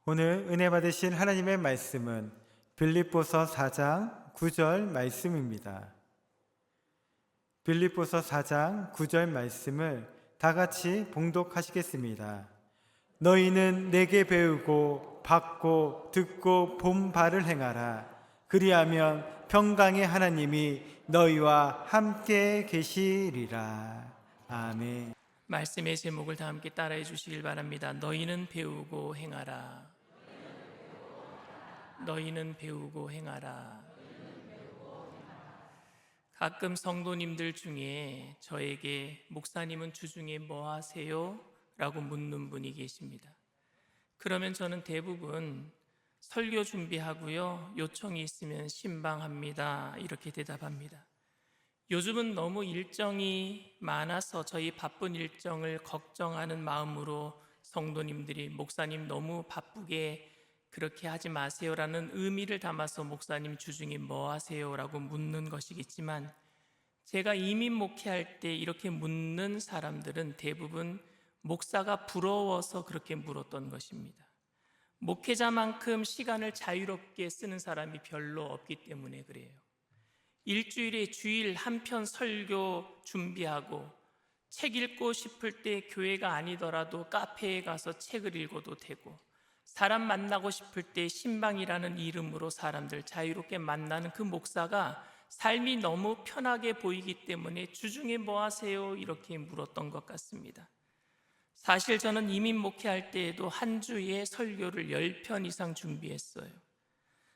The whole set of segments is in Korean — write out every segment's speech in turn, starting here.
오늘 은혜 받으신 하나님의 말씀은 빌립보서 4장 9절 말씀입니다. 빌립보서 4장 9절 말씀을 다 같이 봉독하시겠습니다. 너희는 내게 배우고 받고 듣고 본 바를 행하라. 그리하면 평강의 하나님이 너희와 함께 계시리라. 아멘. 말씀의 제목을 다 함께 따라해 주시길 바랍니다. 너희는 배우고 행하라. 너희는 배우고 행하라. 가끔 성도님들 중에 저에게 목사님은 주중에 뭐 하세요? 라고 묻는 분이 계십니다. 그러면 저는 대부분 설교 준비하고요, 요청이 있으면 신방합니다, 이렇게 대답합니다. 요즘은 너무 일정이 많아서 저희 바쁜 일정을 걱정하는 마음으로 성도님들이 목사님 너무 바쁘게 그렇게 하지 마세요라는 의미를 담아서 목사님 주중에 뭐 하세요라고 묻는 것이겠지만, 제가 이민 목회할 때 이렇게 묻는 사람들은 대부분 목사가 부러워서 그렇게 물었던 것입니다. 목회자만큼 시간을 자유롭게 쓰는 사람이 별로 없기 때문에 그래요. 일주일에 주일 한 편 설교 준비하고, 책 읽고 싶을 때 교회가 아니더라도 카페에 가서 책을 읽어도 되고, 사람 만나고 싶을 때 신방이라는 이름으로 사람들 자유롭게 만나는 그 목사가 삶이 너무 편하게 보이기 때문에 주중에 뭐 하세요? 이렇게 물었던 것 같습니다. 사실 저는 이민 목회할 때에도 한 주에 설교를 10편 이상 준비했어요.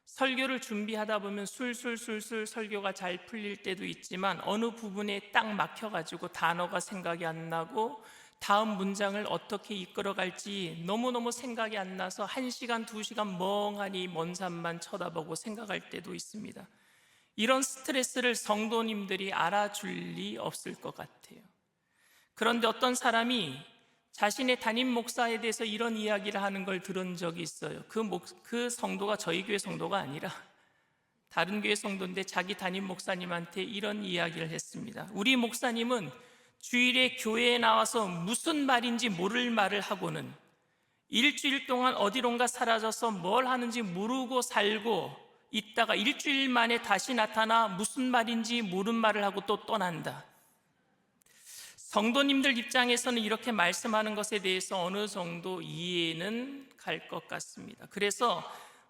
설교를 준비하다 보면 술술술술 설교가 잘 풀릴 때도 있지만, 어느 부분에 딱 막혀가지고 단어가 생각이 안 나고 다음 문장을 어떻게 이끌어갈지 너무너무 생각이 안 나서 1시간, 2시간 멍하니 먼 산만 쳐다보고 생각할 때도 있습니다. 이런 스트레스를 성도님들이 알아줄 리 없을 것 같아요. 그런데 어떤 사람이 자신의 담임 목사에 대해서 이런 이야기를 하는 걸 들은 적이 있어요. 그 성도가 저희 교회 성도가 아니라 다른 교회 성도인데 자기 담임 목사님한테 이런 이야기를 했습니다. 우리 목사님은 주일에 교회에 나와서 무슨 말인지 모를 말을 하고는 일주일 동안 어디론가 사라져서 뭘 하는지 모르고 살고 있다가 일주일 만에 다시 나타나 무슨 말인지 모른 말을 하고 또 떠난다. 성도님들 입장에서는 이렇게 말씀하는 것에 대해서 어느 정도 이해는 갈 것 같습니다. 그래서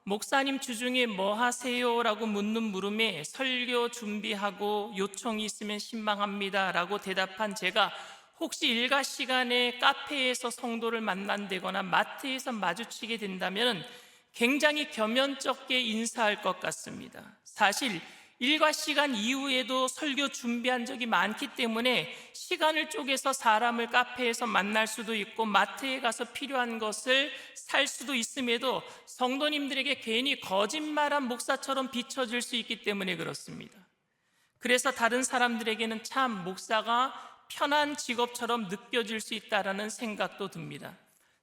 목사님 주중에 뭐 하세요? 라고 묻는 물음에 설교 준비하고 요청이 있으면 신방합니다 라고 대답한 제가, 혹시 일과 시간에 카페에서 성도를 만난다거나 마트에서 마주치게 된다면 굉장히 겸연쩍게 인사할 것 같습니다. 사실 일과 시간 이후에도 설교 준비한 적이 많기 때문에 시간을 쪼개서 사람을 카페에서 만날 수도 있고 마트에 가서 필요한 것을 살 수도 있음에도 성도님들에게 괜히 거짓말한 목사처럼 비춰질 수 있기 때문에 그렇습니다. 그래서 다른 사람들에게는 참 목사가 편한 직업처럼 느껴질 수 있다는 생각도 듭니다.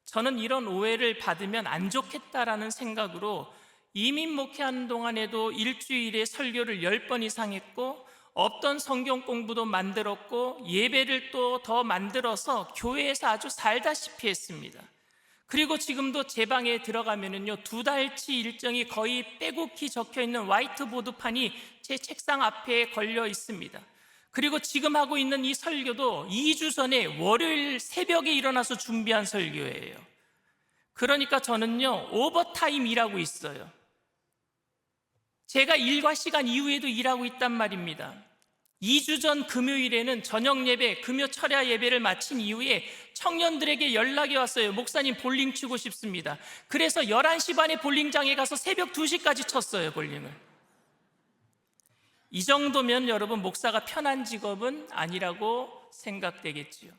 저는 이런 오해를 받으면 안 좋겠다라는 생각으로 이민 목회하는 동안에도 일주일에 설교를 10번 이상 했고, 없던 성경 공부도 만들었고, 예배를 또 더 만들어서 교회에서 아주 살다시피 했습니다. 그리고 지금도 제 방에 들어가면은요, 2달치 일정이 거의 빼곡히 적혀 있는 화이트보드판이 제 책상 앞에 걸려 있습니다. 그리고 지금 하고 있는 이 설교도 2주 전에 월요일 새벽에 일어나서 준비한 설교예요. 그러니까 저는요, 오버타임 일하고 있어요. 제가 일과 시간 이후에도 일하고 있단 말입니다. 2주 전 금요일에는 저녁 예배, 금요 철야 예배를 마친 이후에 청년들에게 연락이 왔어요. 목사님 볼링 치고 싶습니다. 그래서 11시 반에 볼링장에 가서 새벽 2시까지 쳤어요, 볼링을. 이 정도면 여러분, 목사가 편한 직업은 아니라고 생각되겠지요.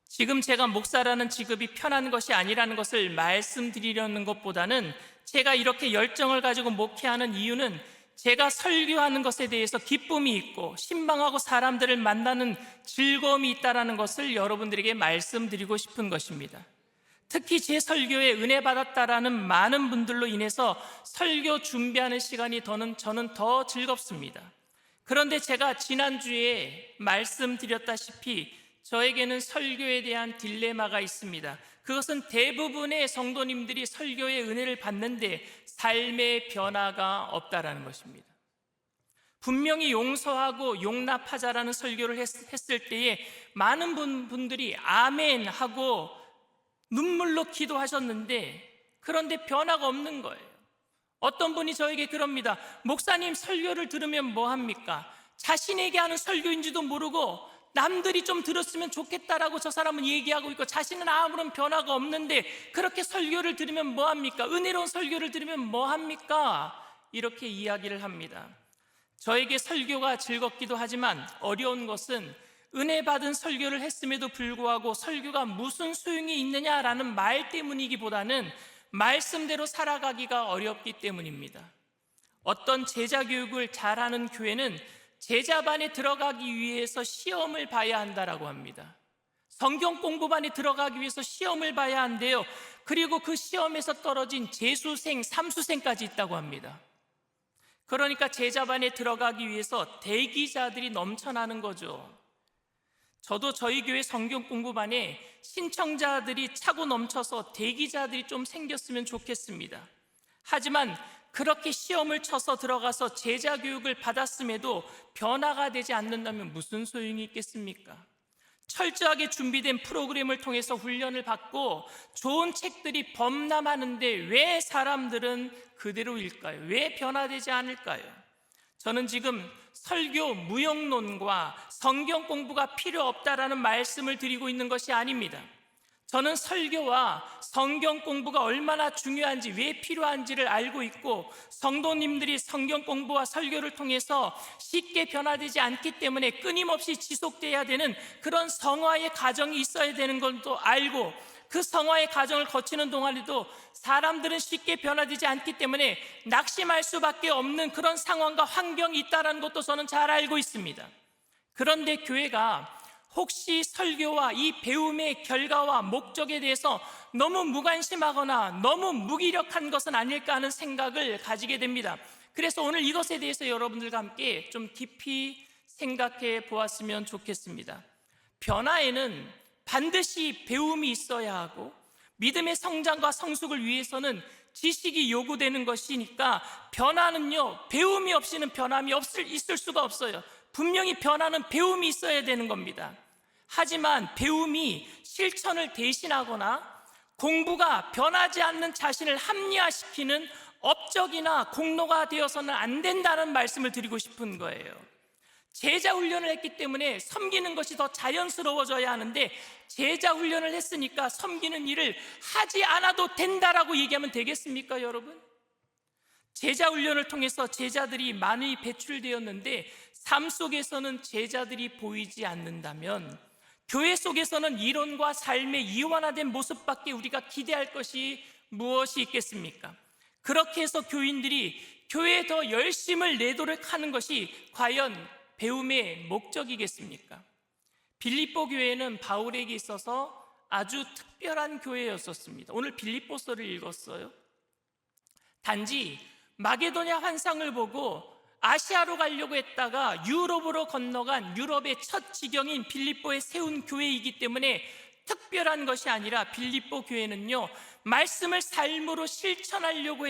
지금 제가 목사라는 직업이 편한 것이 아니라는 것을 말씀드리려는 것보다는, 제가 이렇게 열정을 가지고 목회하는 이유는 제가 설교하는 것에 대해서 기쁨이 있고 신방하고 사람들을 만나는 즐거움이 있다는 것을 여러분들에게 말씀드리고 싶은 것입니다. 특히 제 설교에 은혜 받았다라는 많은 분들로 인해서 설교 준비하는 시간이 저는 더 즐겁습니다. 그런데 제가 지난주에 말씀드렸다시피 저에게는 설교에 대한 딜레마가 있습니다. 그것은 대부분의 성도님들이 설교의 은혜를 받는데 삶의 변화가 없다라는 것입니다. 분명히 용서하고 용납하자라는 설교를 했을 때에 많은 분들이 아멘 하고 눈물로 기도하셨는데, 그런데 변화가 없는 거예요. 어떤 분이 저에게 그럽니다. 목사님, 설교를 들으면 뭐합니까? 자신에게 하는 설교인지도 모르고 남들이 좀 들었으면 좋겠다라고 저 사람은 얘기하고 있고, 자신은 아무런 변화가 없는데 그렇게 설교를 들으면 뭐합니까? 은혜로운 설교를 들으면 뭐합니까? 이렇게 이야기를 합니다. 저에게 설교가 즐겁기도 하지만 어려운 것은 은혜 받은 설교를 했음에도 불구하고 설교가 무슨 소용이 있느냐라는 말 때문이기보다는 말씀대로 살아가기가 어렵기 때문입니다. 어떤 제자 교육을 잘하는 교회는 제자반에 들어가기 위해서 시험을 봐야 한다라고 합니다. 성경 공부반에 들어가기 위해서 시험을 봐야 한대요. 그리고 그 시험에서 떨어진 재수생, 삼수생까지 있다고 합니다. 그러니까 제자반에 들어가기 위해서 대기자들이 넘쳐나는 거죠. 저도 저희 교회 성경 공부반에 신청자들이 차고 넘쳐서 대기자들이 좀 생겼으면 좋겠습니다. 하지만 그렇게 시험을 쳐서 들어가서 제자 교육을 받았음에도 변화가 되지 않는다면 무슨 소용이 있겠습니까? 철저하게 준비된 프로그램을 통해서 훈련을 받고 좋은 책들이 범람하는데 왜 사람들은 그대로일까요? 왜 변화되지 않을까요? 저는 지금 설교 무용론과 성경 공부가 필요 없다라는 말씀을 드리고 있는 것이 아닙니다. 저는 설교와 성경 공부가 얼마나 중요한지, 왜 필요한지를 알고 있고, 성도님들이 성경 공부와 설교를 통해서 쉽게 변화되지 않기 때문에 끊임없이 지속돼야 되는 그런 성화의 과정이 있어야 되는 것도 알고, 그 성화의 과정을 거치는 동안에도 사람들은 쉽게 변화되지 않기 때문에 낙심할 수밖에 없는 그런 상황과 환경이 있다는 것도 저는 잘 알고 있습니다. 그런데 교회가 혹시 설교와 이 배움의 결과와 목적에 대해서 너무 무관심하거나 너무 무기력한 것은 아닐까 하는 생각을 가지게 됩니다. 그래서 오늘 이것에 대해서 여러분들과 함께 좀 깊이 생각해 보았으면 좋겠습니다. 변화에는 반드시 배움이 있어야 하고, 믿음의 성장과 성숙을 위해서는 지식이 요구되는 것이니까, 변화는요, 배움이 없이는 변함이 있을 수가 없어요. 분명히 변화는 배움이 있어야 되는 겁니다. 하지만 배움이 실천을 대신하거나 공부가 변하지 않는 자신을 합리화시키는 업적이나 공로가 되어서는 안 된다는 말씀을 드리고 싶은 거예요. 제자 훈련을 했기 때문에 섬기는 것이 더 자연스러워져야 하는데, 제자 훈련을 했으니까 섬기는 일을 하지 않아도 된다라고 얘기하면 되겠습니까, 여러분? 제자 훈련을 통해서 제자들이 많이 배출되었는데 삶 속에서는 제자들이 보이지 않는다면, 교회 속에서는 이론과 삶의 이완화된 모습밖에 우리가 기대할 것이 무엇이 있겠습니까? 그렇게 해서 교인들이 교회에 더 열심을 내도록 하는 것이 과연 배움의 목적이겠습니까? 빌립보 교회는 바울에게 있어서 아주 특별한 교회였었습니다. 오늘 빌립보서를 읽었어요. 단지 마게도냐 환상을 보고 아시아로 가려고 했다가 유럽으로 건너간 유럽의 첫 지경인 빌립보에 세운 교회이기 때문에 특별한 것이 아니라, 빌립보 교회는요, 말씀을 삶으로 실천하려고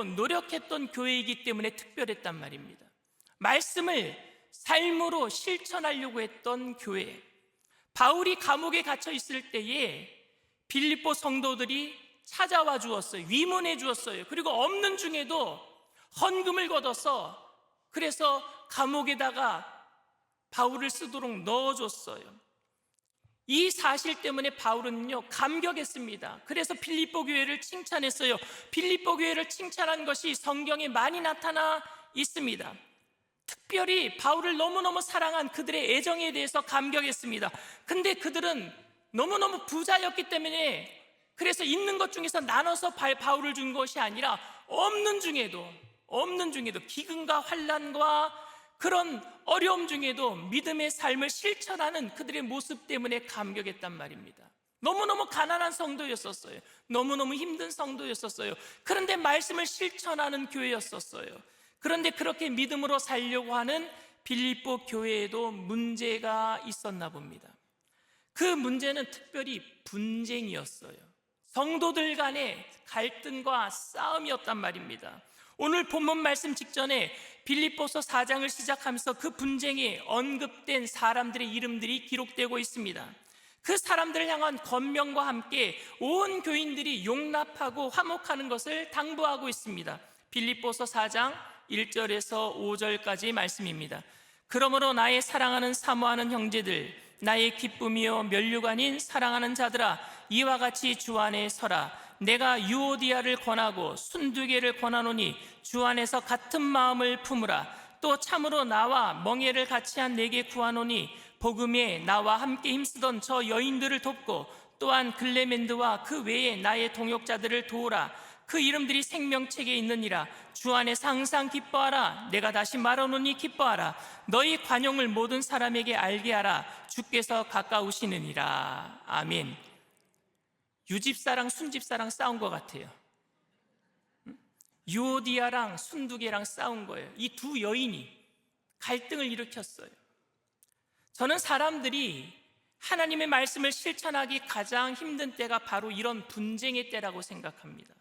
노력했던 교회이기 때문에 특별했단 말입니다. 말씀을 삶으로 실천하려고 했던 교회. 바울이 감옥에 갇혀 있을 때에 빌립보 성도들이 찾아와 주었어요. 위문해 주었어요. 그리고 없는 중에도 헌금을 걷어서, 그래서 감옥에다가 바울을 쓰도록 넣어줬어요. 이 사실 때문에 바울은요, 감격했습니다. 그래서 빌립보 교회를 칭찬했어요. 빌립보 교회를 칭찬한 것이 성경에 많이 나타나 있습니다. 특별히 바울을 너무너무 사랑한 그들의 애정에 대해서 감격했습니다. 근데 그들은 너무너무 부자였기 때문에, 그래서 있는 것 중에서 나눠서 바울을 준 것이 아니라 없는 중에도 기근과 환난과 그런 어려움 중에도 믿음의 삶을 실천하는 그들의 모습 때문에 감격했단 말입니다. 너무너무 가난한 성도였었어요. 너무너무 힘든 성도였었어요. 그런데 말씀을 실천하는 교회였었어요. 그런데 그렇게 믿음으로 살려고 하는 빌립보 교회에도 문제가 있었나 봅니다. 그 문제는 특별히 분쟁이었어요. 성도들 간의 갈등과 싸움이었단 말입니다. 오늘 본문 말씀 직전에 빌립보서 4장을 시작하면서 그 분쟁에 언급된 사람들의 이름들이 기록되고 있습니다. 그 사람들을 향한 권면과 함께 온 교인들이 용납하고 화목하는 것을 당부하고 있습니다. 빌립보서 4장 1절에서 5절까지 말씀입니다. 그러므로 나의 사랑하는 사모하는 형제들, 나의 기쁨이요 면류관인 사랑하는 자들아, 이와 같이 주 안에 서라. 내가 유오디아를 권하고 순두개를 권하노니 주 안에서 같은 마음을 품으라. 또 참으로 나와 멍에를 같이 한 내게 구하노니 복음에 나와 함께 힘쓰던 저 여인들을 돕고 또한 글레멘드와 그 외에 나의 동역자들을 도우라. 그 이름들이 생명책에 있느니라. 주 안에서 항상 기뻐하라. 내가 다시 말하노니 기뻐하라. 너희 관용을 모든 사람에게 알게 하라. 주께서 가까우시느니라. 아멘. 유집사랑 순집사랑 싸운 것 같아요. 유오디아랑 순두개랑 싸운 거예요. 이 두 여인이 갈등을 일으켰어요. 저는 사람들이 하나님의 말씀을 실천하기 가장 힘든 때가 바로 이런 분쟁의 때라고 생각합니다.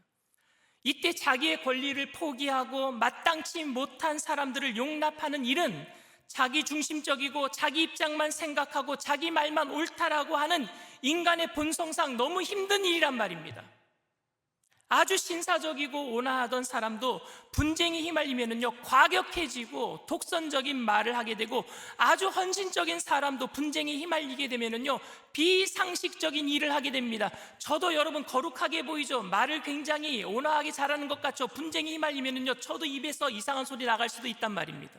이때 자기의 권리를 포기하고 마땅치 못한 사람들을 용납하는 일은 자기 중심적이고 자기 입장만 생각하고 자기 말만 옳다라고 하는 인간의 본성상 너무 힘든 일이란 말입니다. 아주 신사적이고 온화하던 사람도 분쟁이 휘말리면요 과격해지고 독선적인 말을 하게 되고, 아주 헌신적인 사람도 분쟁이 휘말리게 되면요 비상식적인 일을 하게 됩니다. 저도 여러분 거룩하게 보이죠? 말을 굉장히 온화하게 잘하는 것 같죠? 분쟁이 휘말리면요 저도 입에서 이상한 소리 나갈 수도 있단 말입니다.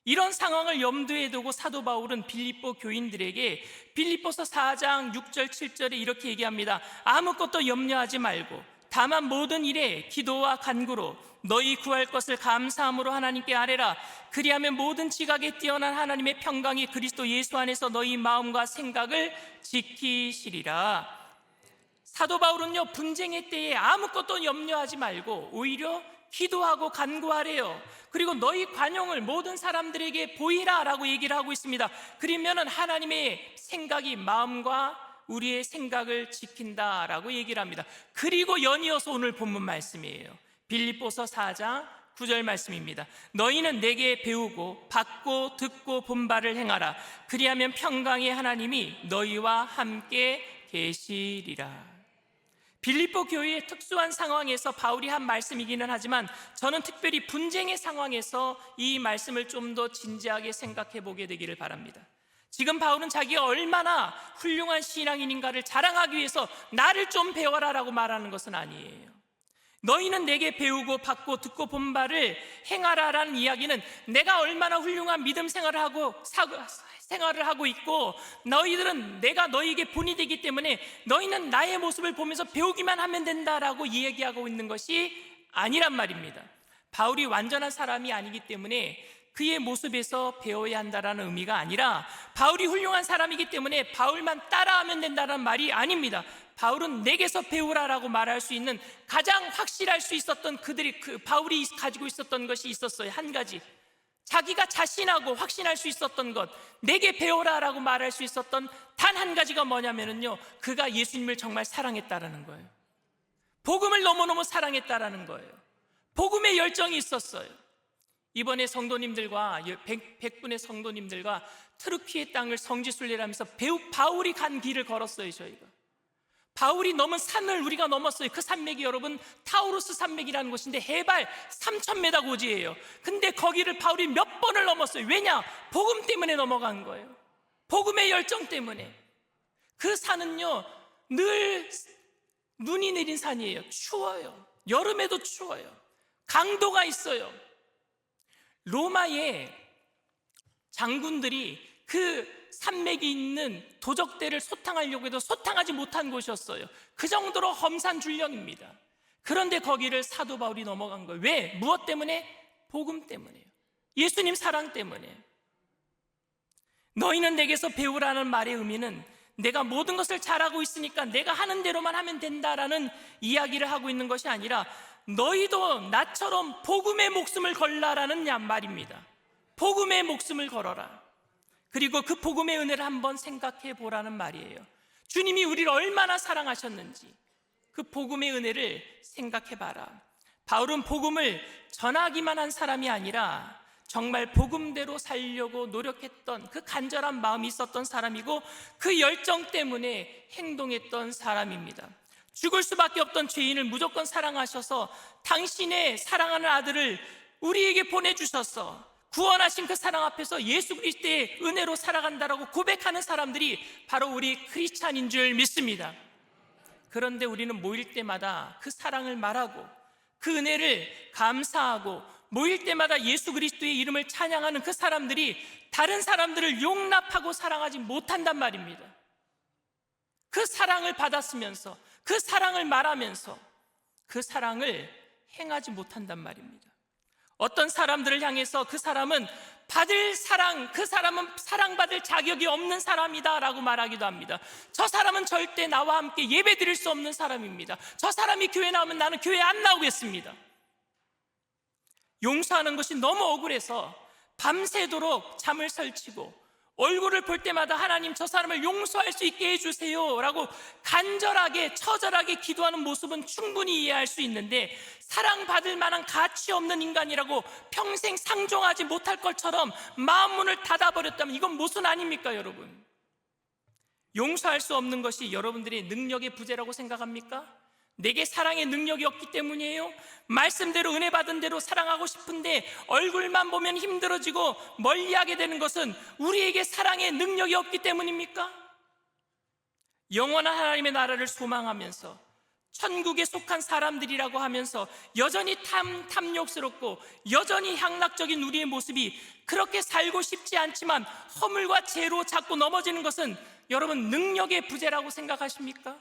이런 상황을 염두에 두고 사도 바울은 빌립보 교인들에게 빌립보서 4장 6절 7절에 이렇게 얘기합니다. 아무것도 염려하지 말고 다만 모든 일에 기도와 간구로 너희 구할 것을 감사함으로 하나님께 아뢰라. 그리하면 모든 지각에 뛰어난 하나님의 평강이 그리스도 예수 안에서 너희 마음과 생각을 지키시리라. 사도 바울은요 분쟁의 때에 아무것도 염려하지 말고 오히려 기도하고 간구하래요. 그리고 너희 관용을 모든 사람들에게 보이라 라고 얘기를 하고 있습니다. 그러면은 하나님의 생각이 마음과 우리의 생각을 지킨다라고 얘기를 합니다. 그리고 연이어서 오늘 본문 말씀이에요. 빌립보서 4장 9절 말씀입니다. 너희는 내게 배우고 받고 듣고 본 바를 행하라. 그리하면 평강의 하나님이 너희와 함께 계시리라. 빌립보 교회의 특수한 상황에서 바울이 한 말씀이기는 하지만 저는 특별히 분쟁의 상황에서 이 말씀을 좀 더 진지하게 생각해 보게 되기를 바랍니다. 지금 바울은 자기가 얼마나 훌륭한 신앙인인가를 자랑하기 위해서 나를 좀 배워라 라고 말하는 것은 아니에요. 너희는 내게 배우고 받고 듣고 본 바를 행하라 라는 이야기는 내가 얼마나 훌륭한 믿음 생활을 하고 있고 너희들은 내가 너희에게 본이 되기 때문에 너희는 나의 모습을 보면서 배우기만 하면 된다라고 이야기하고 있는 것이 아니란 말입니다. 바울이 완전한 사람이 아니기 때문에 그의 모습에서 배워야 한다라는 의미가 아니라 바울이 훌륭한 사람이기 때문에 바울만 따라하면 된다는 말이 아닙니다. 바울은 내게서 배우라라고 말할 수 있는 가장 확실할 수 있었던 바울이 가지고 있었던 것이 있었어요. 한 가지, 자기가 자신하고 확신할 수 있었던 것, 내게 배워라라고 말할 수 있었던 단 한 가지가 뭐냐면요 그가 예수님을 정말 사랑했다라는 거예요. 복음을 너무너무 사랑했다라는 거예요. 복음의 열정이 있었어요. 이번에 성도님들과 100분의 성도님들과 트르키의 땅을 성지순례하면서 바울이 간 길을 걸었어요. 저희가 바울이 넘은 산을 우리가 넘었어요. 그 산맥이 여러분 타우루스 산맥이라는 곳인데 해발 3,000m 고지예요. 근데 거기를 바울이 몇 번을 넘었어요. 왜냐? 복음 때문에 넘어간 거예요. 복음의 열정 때문에. 그 산은요 늘 눈이 내린 산이에요. 추워요. 여름에도 추워요. 강도가 있어요. 로마의 장군들이 그 산맥이 있는 도적대를 소탕하려고 해도 소탕하지 못한 곳이었어요. 그 정도로 험산 줄령입니다. 그런데 거기를 사도 바울이 넘어간 거예요. 왜? 무엇 때문에? 복음 때문에요. 예수님 사랑 때문에. 너희는 내게서 배우라는 말의 의미는 내가 모든 것을 잘하고 있으니까 내가 하는 대로만 하면 된다라는 이야기를 하고 있는 것이 아니라 너희도 나처럼 복음의 목숨을 걸라라는 말입니다. 복음의 목숨을 걸어라. 그리고 그 복음의 은혜를 한번 생각해 보라는 말이에요. 주님이 우리를 얼마나 사랑하셨는지 그 복음의 은혜를 생각해 봐라. 바울은 복음을 전하기만 한 사람이 아니라 정말 복음대로 살려고 노력했던 그 간절한 마음이 있었던 사람이고 그 열정 때문에 행동했던 사람입니다. 죽을 수밖에 없던 죄인을 무조건 사랑하셔서 당신의 사랑하는 아들을 우리에게 보내주셔서 구원하신 그 사랑 앞에서 예수 그리스도의 은혜로 살아간다라고 고백하는 사람들이 바로 우리 크리스찬인 줄 믿습니다. 그런데 우리는 모일 때마다 그 사랑을 말하고 그 은혜를 감사하고 모일 때마다 예수 그리스도의 이름을 찬양하는 그 사람들이 다른 사람들을 용납하고 사랑하지 못한단 말입니다. 그 사랑을 받았으면서 그 사랑을 말하면서 그 사랑을 행하지 못한단 말입니다. 어떤 사람들을 향해서 그 사람은 받을 사랑, 그 사람은 사랑받을 자격이 없는 사람이다 라고 말하기도 합니다. 저 사람은 절대 나와 함께 예배 드릴 수 없는 사람입니다. 저 사람이 교회 나오면 나는 교회 안 나오겠습니다. 용서하는 것이 너무 억울해서 밤새도록 잠을 설치고 얼굴을 볼 때마다 하나님 저 사람을 용서할 수 있게 해주세요 라고 간절하게 처절하게 기도하는 모습은 충분히 이해할 수 있는데 사랑받을 만한 가치 없는 인간이라고 평생 상종하지 못할 것처럼 마음 문을 닫아버렸다면 이건 모순 아닙니까 여러분? 용서할 수 없는 것이 여러분들의 능력의 부재라고 생각합니까? 내게 사랑의 능력이 없기 때문이에요? 말씀대로 은혜 받은 대로 사랑하고 싶은데 얼굴만 보면 힘들어지고 멀리하게 되는 것은 우리에게 사랑의 능력이 없기 때문입니까? 영원한 하나님의 나라를 소망하면서 천국에 속한 사람들이라고 하면서 여전히 탐욕스럽고 여전히 향락적인 우리의 모습이 그렇게 살고 싶지 않지만 허물과 죄로 자꾸 넘어지는 것은 여러분 능력의 부재라고 생각하십니까?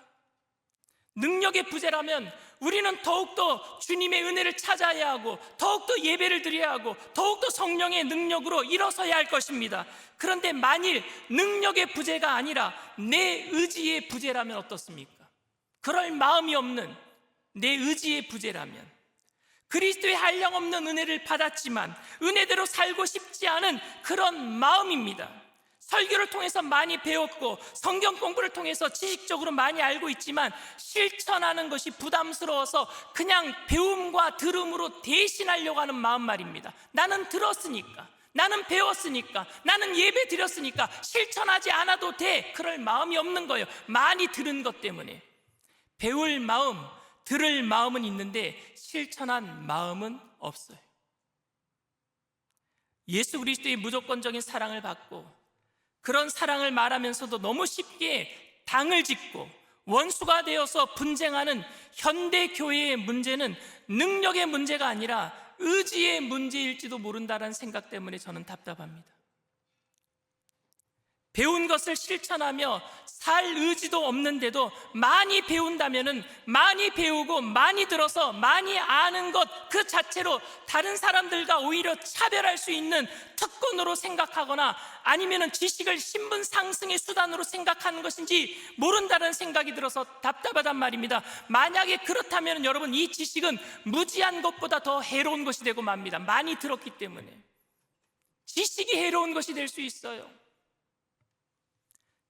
능력의 부재라면 우리는 더욱더 주님의 은혜를 찾아야 하고 더욱더 예배를 드려야 하고 더욱더 성령의 능력으로 일어서야 할 것입니다. 그런데 만일 능력의 부재가 아니라 내 의지의 부재라면 어떻습니까? 그럴 마음이 없는 내 의지의 부재라면 그리스도의 한량없는 은혜를 받았지만 은혜대로 살고 싶지 않은 그런 마음입니다. 설교를 통해서 많이 배웠고 성경 공부를 통해서 지식적으로 많이 알고 있지만 실천하는 것이 부담스러워서 그냥 배움과 들음으로 대신하려고 하는 마음 말입니다. 나는 들었으니까, 나는 배웠으니까, 나는 예배 드렸으니까 실천하지 않아도 돼. 그럴 마음이 없는 거예요. 많이 들은 것 때문에. 배울 마음, 들을 마음은 있는데 실천한 마음은 없어요. 예수 그리스도의 무조건적인 사랑을 받고 그런 사랑을 말하면서도 너무 쉽게 당을 짓고 원수가 되어서 분쟁하는 현대 교회의 문제는 능력의 문제가 아니라 의지의 문제일지도 모른다는 생각 때문에 저는 답답합니다. 배운 것을 실천하며 살 의지도 없는데도 많이 배운다면은 많이 배우고 많이 들어서 많이 아는 것 그 자체로 다른 사람들과 오히려 차별할 수 있는 특권으로 생각하거나 아니면은 지식을 신분 상승의 수단으로 생각하는 것인지 모른다는 생각이 들어서 답답하단 말입니다. 만약에 그렇다면 여러분 이 지식은 무지한 것보다 더 해로운 것이 되고 맙니다. 많이 들었기 때문에 지식이 해로운 것이 될 수 있어요.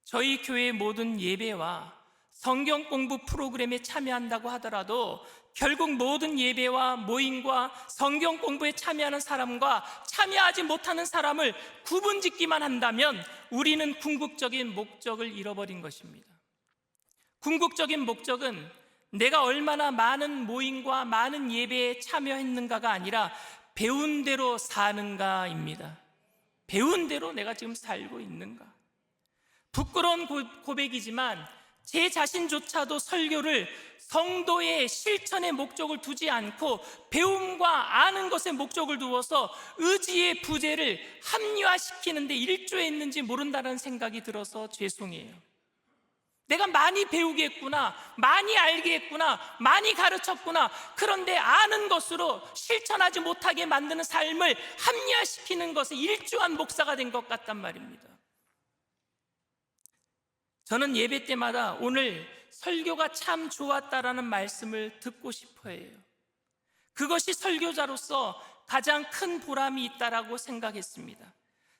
저희 교회의 모든 예배와 성경 공부 프로그램에 참여한다고 하더라도 결국 모든 예배와 모임과 성경 공부에 참여하는 사람과 참여하지 못하는 사람을 구분짓기만 한다면 우리는 궁극적인 목적을 잃어버린 것입니다. 궁극적인 목적은 내가 얼마나 많은 모임과 많은 예배에 참여했는가가 아니라 배운 대로 사는가입니다. 배운 대로 내가 지금 살고 있는가? 부끄러운 고백이지만 제 자신조차도 설교를 성도의 실천의 목적을 두지 않고 배움과 아는 것의 목적을 두어서 의지의 부재를 합리화시키는 데 일조했는지 모른다는 생각이 들어서 죄송해요. 내가 많이 배우겠구나, 많이 알겠구나, 많이 가르쳤구나. 그런데 아는 것으로 실천하지 못하게 만드는 삶을 합리화시키는 것에 일조한 목사가 된 것 같단 말입니다. 저는 예배 때마다 오늘 설교가 참 좋았다라는 말씀을 듣고 싶어 해요. 그것이 설교자로서 가장 큰 보람이 있다라고 생각했습니다.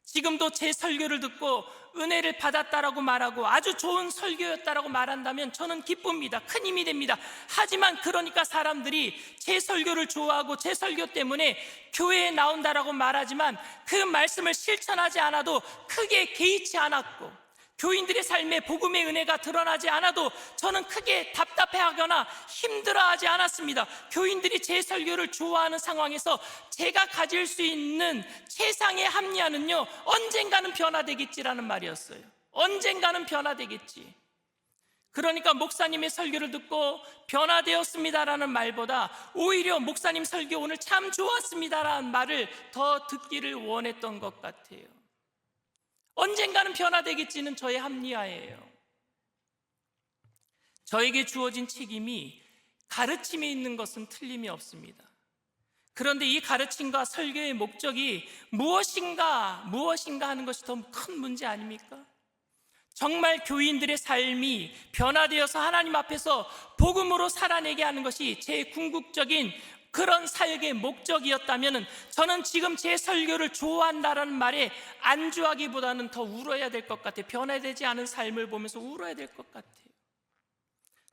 지금도 제 설교를 듣고 은혜를 받았다라고 말하고 아주 좋은 설교였다라고 말한다면 저는 기쁩니다. 큰 힘이 됩니다. 하지만 그러니까 사람들이 제 설교를 좋아하고 제 설교 때문에 교회에 나온다라고 말하지만 그 말씀을 실천하지 않아도 크게 개의치 않았고, 교인들의 삶에 복음의 은혜가 드러나지 않아도 저는 크게 답답해하거나 힘들어하지 않았습니다. 교인들이 제 설교를 좋아하는 상황에서 제가 가질 수 있는 최상의 합리화는요, 언젠가는 변화되겠지라는 말이었어요. 언젠가는 변화되겠지. 그러니까 목사님의 설교를 듣고 변화되었습니다라는 말보다 오히려 목사님 설교 오늘 참 좋았습니다라는 말을 더 듣기를 원했던 것 같아요. 언젠가는 변화되겠지는 저의 합리화예요. 저에게 주어진 책임이 가르침에 있는 것은 틀림이 없습니다. 그런데 이 가르침과 설교의 목적이 무엇인가 하는 것이 더 큰 문제 아닙니까? 정말 교인들의 삶이 변화되어서 하나님 앞에서 복음으로 살아내게 하는 것이 제 궁극적인 그런 사역의 목적이었다면 저는 지금 제 설교를 좋아한다라는 말에 안주하기보다는 더 울어야 될 것 같아요. 변화되지 않은 삶을 보면서 울어야 될 것 같아요.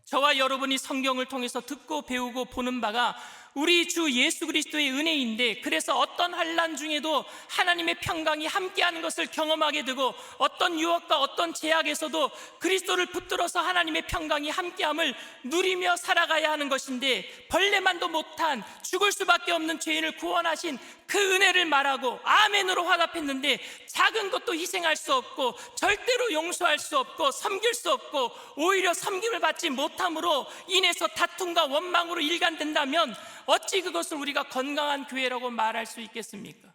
저와 여러분이 성경을 통해서 듣고 배우고 보는 바가 우리 주 예수 그리스도의 은혜인데, 그래서 어떤 환난 중에도 하나님의 평강이 함께하는 것을 경험하게 되고 어떤 유혹과 어떤 제약에서도 그리스도를 붙들어서 하나님의 평강이 함께함을 누리며 살아가야 하는 것인데, 벌레만도 못한 죽을 수밖에 없는 죄인을 구원하신 그 은혜를 말하고 아멘으로 화답했는데 작은 것도 희생할 수 없고 절대로 용서할 수 없고 섬길 수 없고 오히려 섬김을 받지 못함으로 인해서 다툼과 원망으로 일관된다면 어찌 그것을 우리가 건강한 교회라고 말할 수 있겠습니까?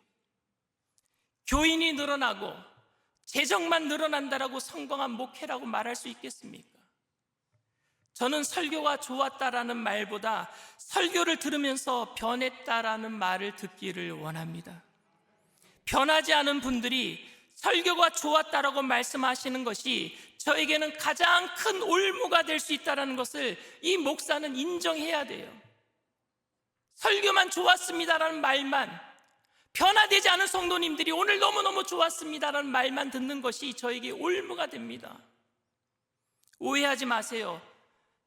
교인이 늘어나고 재정만 늘어난다라고 성공한 목회라고 말할 수 있겠습니까? 저는 설교가 좋았다라는 말보다 설교를 들으면서 변했다라는 말을 듣기를 원합니다. 변하지 않은 분들이 설교가 좋았다라고 말씀하시는 것이 저에게는 가장 큰 올무가 될 수 있다는 것을 이 목사는 인정해야 돼요. 설교만 좋았습니다라는 말만, 변화되지 않은 성도님들이 오늘 너무너무 좋았습니다라는 말만 듣는 것이 저에게 올무가 됩니다. 오해하지 마세요.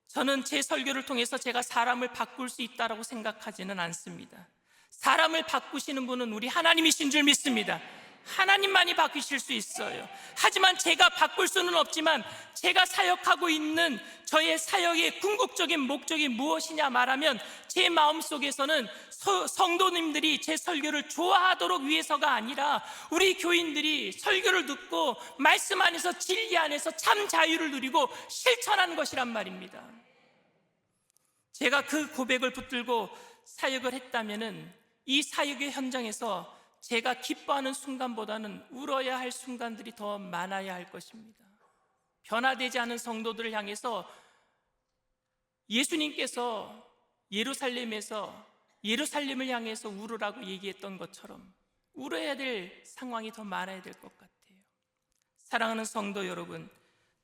저는 제 설교를 통해서 제가 사람을 바꿀 수 있다고 생각하지는 않습니다. 사람을 바꾸시는 분은 우리 하나님이신 줄 믿습니다. 하나님만이 바꾸실 수 있어요. 하지만 제가 바꿀 수는 없지만 제가 사역하고 있는 저의 사역의 궁극적인 목적이 무엇이냐 말하면 제 마음속에서는 성도님들이 제 설교를 좋아하도록 위해서가 아니라 우리 교인들이 설교를 듣고 말씀 안에서 진리 안에서 참 자유를 누리고 실천하는 것이란 말입니다. 제가 그 고백을 붙들고 사역을 했다면은 이 사역의 현장에서 제가 기뻐하는 순간보다는 울어야 할 순간들이 더 많아야 할 것입니다. 변화되지 않은 성도들을 향해서 예수님께서 예루살렘을 향해서 울으라고 얘기했던 것처럼 울어야 될 상황이 더 많아야 될 것 같아요. 사랑하는 성도 여러분,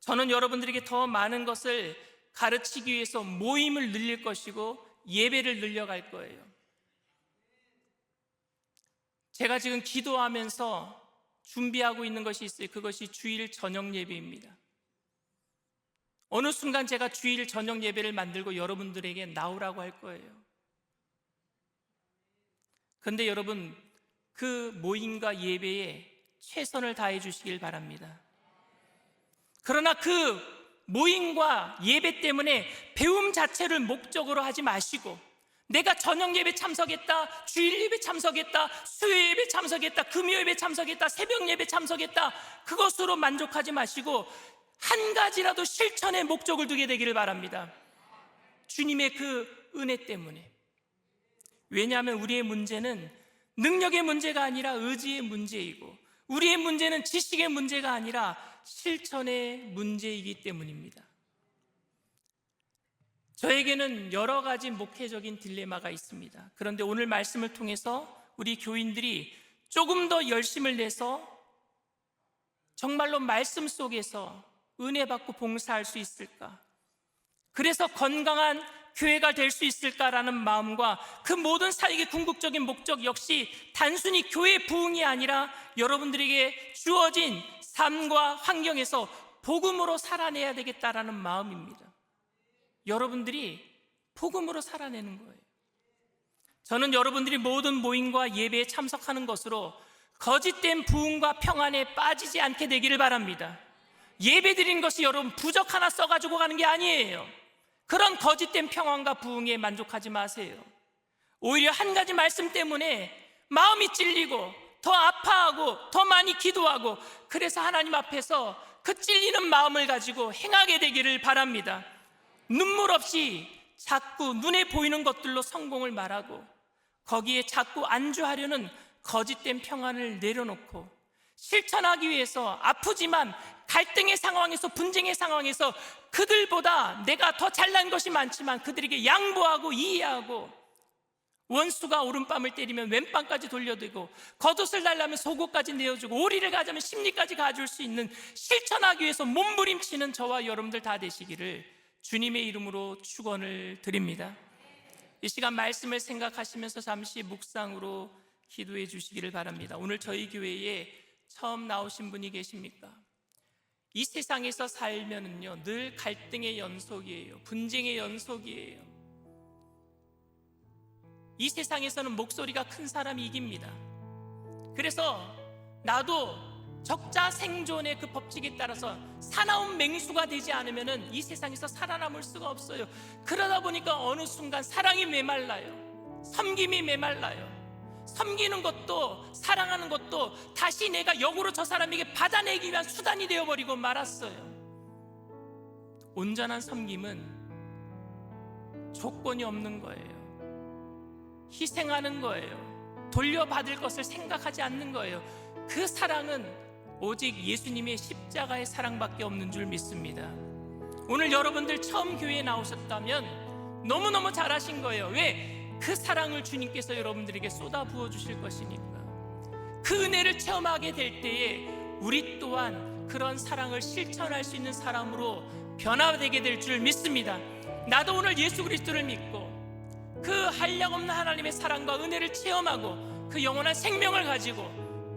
저는 여러분들에게 더 많은 것을 가르치기 위해서 모임을 늘릴 것이고 예배를 늘려갈 거예요. 제가 지금 기도하면서 준비하고 있는 것이 있어요. 그것이 주일 저녁 예배입니다. 어느 순간 제가 주일 저녁 예배를 만들고 여러분들에게 나오라고 할 거예요. 그런데 여러분, 그 모임과 예배에 최선을 다해 주시길 바랍니다. 그러나 그 모임과 예배 때문에 배움 자체를 목적으로 하지 마시고, 내가 저녁 예배 참석했다, 주일 예배 참석했다, 수요 예배 참석했다, 금요 예배 참석했다, 새벽 예배 참석했다, 그것으로 만족하지 마시고 한 가지라도 실천의 목적을 두게 되기를 바랍니다. 주님의 그 은혜 때문에. 왜냐하면 우리의 문제는 능력의 문제가 아니라 의지의 문제이고, 우리의 문제는 지식의 문제가 아니라 실천의 문제이기 때문입니다. 저에게는 여러 가지 목회적인 딜레마가 있습니다. 그런데 오늘 말씀을 통해서 우리 교인들이 조금 더 열심을 내서 정말로 말씀 속에서 은혜 받고 봉사할 수 있을까? 그래서 건강한 교회가 될 수 있을까라는 마음과 그 모든 사역의 궁극적인 목적 역시 단순히 교회 부흥이 아니라 여러분들에게 주어진 삶과 환경에서 복음으로 살아내야 되겠다라는 마음입니다. 여러분들이 복음으로 살아내는 거예요. 저는 여러분들이 모든 모임과 예배에 참석하는 것으로 거짓된 부흥과 평안에 빠지지 않게 되기를 바랍니다. 예배 드리는 것이 여러분 부적 하나 써가지고 가는 게 아니에요. 그런 거짓된 평안과 부흥에 만족하지 마세요. 오히려 한 가지 말씀 때문에 마음이 찔리고 더 아파하고 더 많이 기도하고, 그래서 하나님 앞에서 그 찔리는 마음을 가지고 행하게 되기를 바랍니다. 눈물 없이 자꾸 눈에 보이는 것들로 성공을 말하고 거기에 자꾸 안주하려는 거짓된 평안을 내려놓고 실천하기 위해서 아프지만 갈등의 상황에서, 분쟁의 상황에서 그들보다 내가 더 잘난 것이 많지만 그들에게 양보하고 이해하고, 원수가 오른밤을 때리면 왼밤까지 돌려대고 겉옷을 달라면 속옷까지 내어주고 오리를 가자면 심리까지 가줄 수 있는, 실천하기 위해서 몸부림치는 저와 여러분들 다 되시기를 주님의 이름으로 축원을 드립니다. 이 시간 말씀을 생각하시면서 잠시 묵상으로 기도해 주시기를 바랍니다. 오늘 저희 교회에 처음 나오신 분이 계십니까? 이 세상에서 살면은요 늘 갈등의 연속이에요. 분쟁의 연속이에요. 이 세상에서는 목소리가 큰 사람이 이깁니다. 그래서 나도 적자 생존의 그 법칙에 따라서 사나운 맹수가 되지 않으면은 이 세상에서 살아남을 수가 없어요. 그러다 보니까 어느 순간 사랑이 메말라요. 섬김이 메말라요. 섬기는 것도 사랑하는 것도 다시 내가 역으로 저 사람에게 받아내기 위한 수단이 되어버리고 말았어요. 온전한 섬김은 조건이 없는 거예요. 희생하는 거예요. 돌려받을 것을 생각하지 않는 거예요. 그 사랑은 오직 예수님의 십자가의 사랑밖에 없는 줄 믿습니다. 오늘 여러분들 처음 교회에 나오셨다면 너무너무 잘하신 거예요. 왜? 그 사랑을 주님께서 여러분들에게 쏟아 부어 주실 것이니까. 그 은혜를 체험하게 될 때에 우리 또한 그런 사랑을 실천할 수 있는 사람으로 변화되게 될 줄 믿습니다. 나도 오늘 예수 그리스도를 믿고 그 한량없는 하나님의 사랑과 은혜를 체험하고 그 영원한 생명을 가지고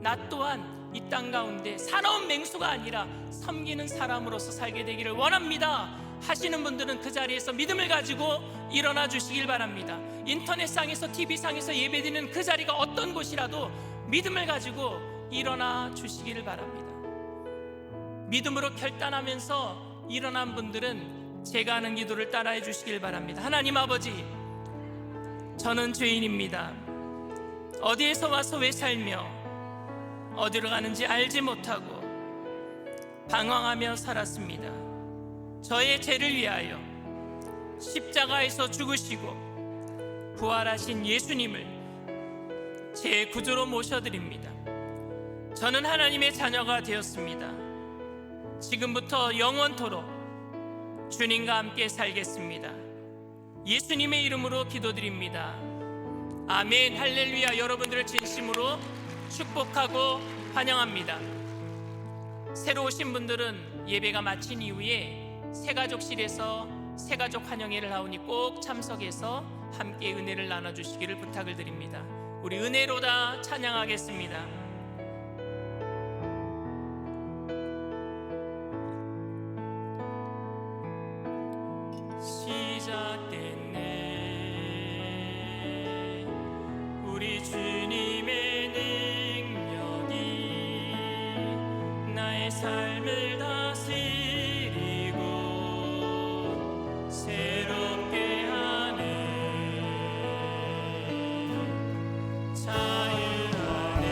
나 또한 이 땅 가운데 사나운 맹수가 아니라 섬기는 사람으로서 살게 되기를 원합니다 하시는 분들은 그 자리에서 믿음을 가지고 일어나 주시길 바랍니다. 인터넷상에서 TV상에서 예배드리는 그 자리가 어떤 곳이라도 믿음을 가지고 일어나 주시기를 바랍니다. 믿음으로 결단하면서 일어난 분들은 제가 하는 기도를 따라해 주시길 바랍니다. 하나님 아버지, 저는 죄인입니다. 어디에서 와서 왜 살며 어디로 가는지 알지 못하고 방황하며 살았습니다. 저의 죄를 위하여 십자가에서 죽으시고 부활하신 예수님을 제 구주로 모셔드립니다. 저는 하나님의 자녀가 되었습니다. 지금부터 영원토록 주님과 함께 살겠습니다. 예수님의 이름으로 기도드립니다. 아멘. 할렐루야. 여러분들을 진심으로 축복하고 환영합니다. 새로 오신 분들은 예배가 마친 이후에 새가족실에서 새가족 환영회를 하오니 꼭 참석해서 함께 은혜를 나눠주시기를 부탁을 드립니다. 우리 은혜로다 찬양하겠습니다. 시작됐네. 우리 주님의 능력이 나의 삶을 다스리고 새롭게 하네. 자유하네.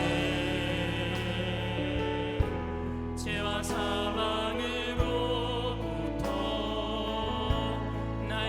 죄와 사망으로부터 날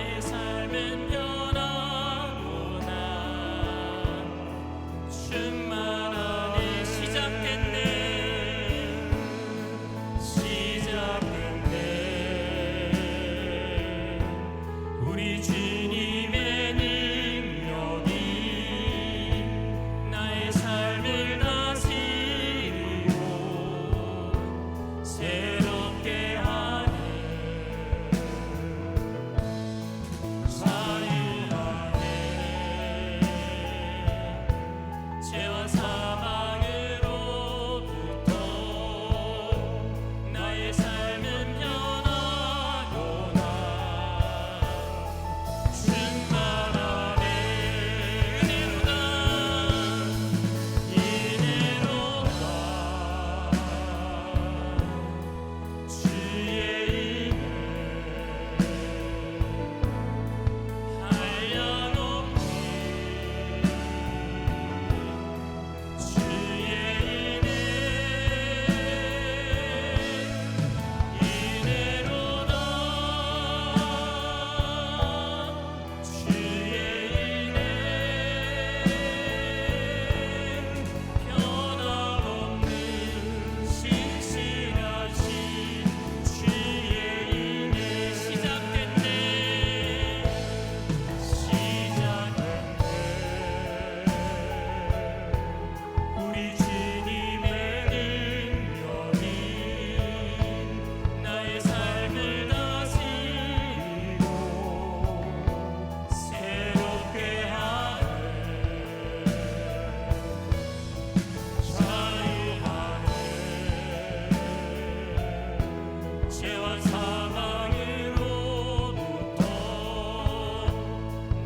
죄와 사망으로부터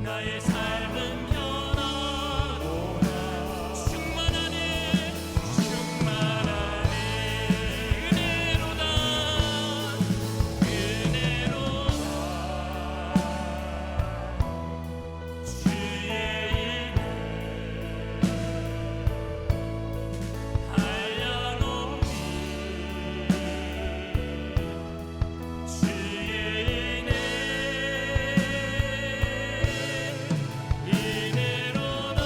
나의 삶은 변하도다. 충만하네 충만하네 은혜로다 은혜로다 주의 이름 한량없이 주의 은혜 은혜로다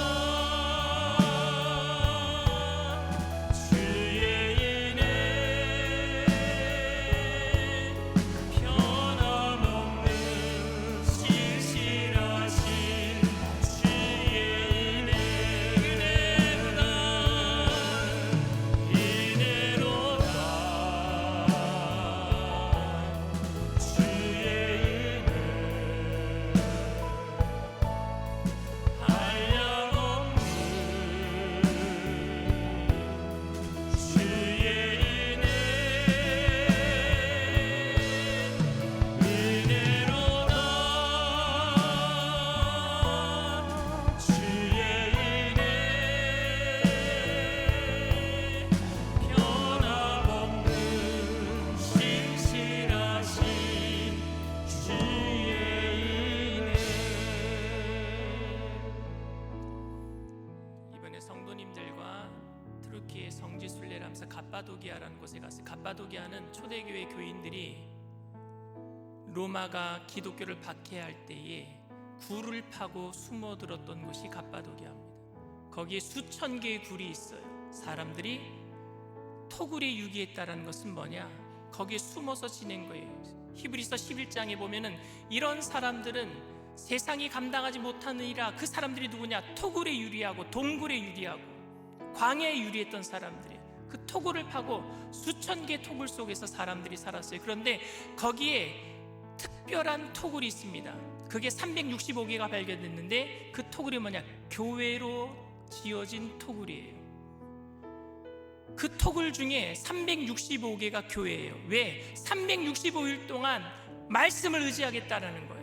주의 은혜 변함없는 신실하신 주의 은혜 은혜로다 은혜로다 주의 은혜 한량없는 주의 은혜 은혜로다 주의 은혜 변함없는 신실하신 주의 은혜. 이번에 성도님들과 투르키의 성지 순례라면서 갑바도기아라는 곳에 갔어요. 갑바도기아는 초대교회 교인들이 로마가 기독교를 박해할 때에 굴을 파고 숨어들었던 곳이 갑바도기아입니다. 거기에 수천 개의 굴이 있어요. 사람들이 토굴에 유기했다는 것은 뭐냐? 거기에 숨어서 지낸 거예요. 히브리서 11장에 보면은 이런 사람들은 세상이 감당하지 못하느니라. 그 사람들이 누구냐? 토굴에 유리하고 동굴에 유리하고 광야에 유리했던 사람들이 그 토굴을 파고 수천 개 토굴 속에서 사람들이 살았어요. 그런데 거기에 특별한 토굴이 있습니다. 그게 365개가 발견됐는데 그 토굴이 뭐냐? 교회로 지어진 토굴이에요. 그 토굴 중에 365개가 교회예요. 왜? 365일 동안 말씀을 의지하겠다는 거예요.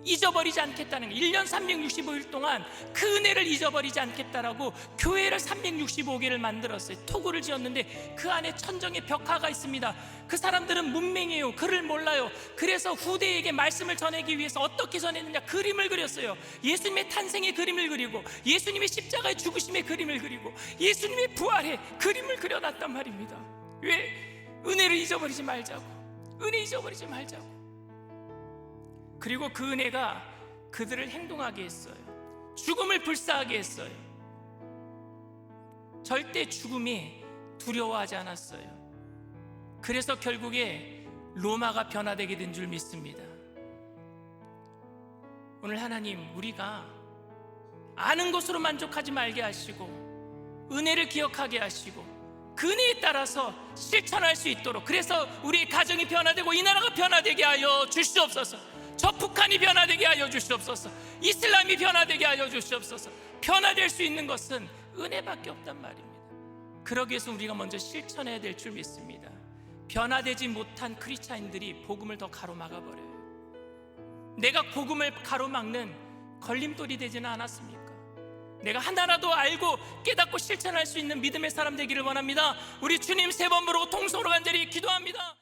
잊어버리지 않겠다는 거예요. 1년 365일 동안 그 은혜를 잊어버리지 않겠다라고 교회를 365개를 만들었어요. 토굴을 지었는데 그 안에 천정의 벽화가 있습니다. 그 사람들은 문맹이에요. 글을 몰라요. 그래서 후대에게 말씀을 전하기 위해서 어떻게 전했느냐? 그림을 그렸어요. 예수님의 탄생의 그림을 그리고 예수님의 십자가의 죽으심의 그림을 그리고 예수님의 부활의 그림을 그려놨단 말입니다. 왜? 은혜를 잊어버리지 말자고. 은혜 잊어버리지 말자고. 그리고 그 은혜가 그들을 행동하게 했어요. 죽음을 불사하게 했어요. 절대 죽음이 두려워하지 않았어요. 그래서 결국에 로마가 변화되게 된 줄 믿습니다. 오늘 하나님, 우리가 아는 것으로 만족하지 말게 하시고 은혜를 기억하게 하시고 그 은혜에 따라서 실천할 수 있도록, 그래서 우리 가정이 변화되고 이 나라가 변화되게 하여 주시옵소서. 저 북한이 변화되게 하여 주시옵소서. 이슬람이 변화되게 하여 주시옵소서. 변화될 수 있는 것은 은혜밖에 없단 말입니다. 그러기 위해서 우리가 먼저 실천해야 될 줄 믿습니다. 변화되지 못한 크리스찬들이 복음을 더 가로막아버려요. 내가 복음을 가로막는 걸림돌이 되지는 않았습니까? 내가 하나라도 알고 깨닫고 실천할 수 있는 믿음의 사람 되기를 원합니다. 우리 주님 세 번 부르고 통성으로 간절히 기도합니다.